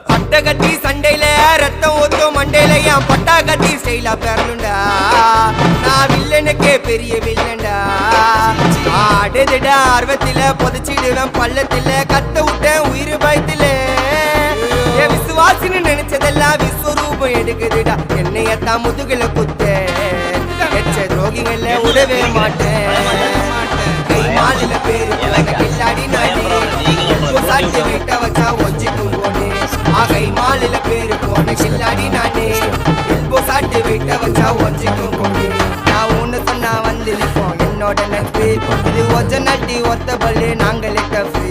பட்ட கட்டி சண்டையில ரத்தம் ஊத்தும் மண்டையில என் பட்டா கட்டி ஸ்டைலா பெறலுண்டா நான் வில்லனுக்கே பெரிய வில்லன்டா ஆடுதுடா ஆர்வத்தில புதைச்சிடுவேன் பள்ளத்தில கத்த விட்டேன் உயிர் பயத்தில என் விசுவாசின்னு நினைச்சதெல்லாம் விஸ்வரூபம் எடுக்குதுடா என்னையத்தான் முதுகுல குத்த எச்ச துரோகிகள விடவே மாட்டேன் கை மாலில பேரு கில்லாடி நானே சாட்டு வீட்ட வச்சா ஒஞ்சிக்கும் போனே கை மாலில பேரு போன கில்லாடி நானே சாட்டு வீட்ட வச்சா ஒஞ்சிக்கும் போனே நான் ஒண்ணு சொன்னா வந்து நிற்போம் என்னோட நட்பு இது ஒஜ நட்டி ஒத்த பல்லு நாங்களே கஃபி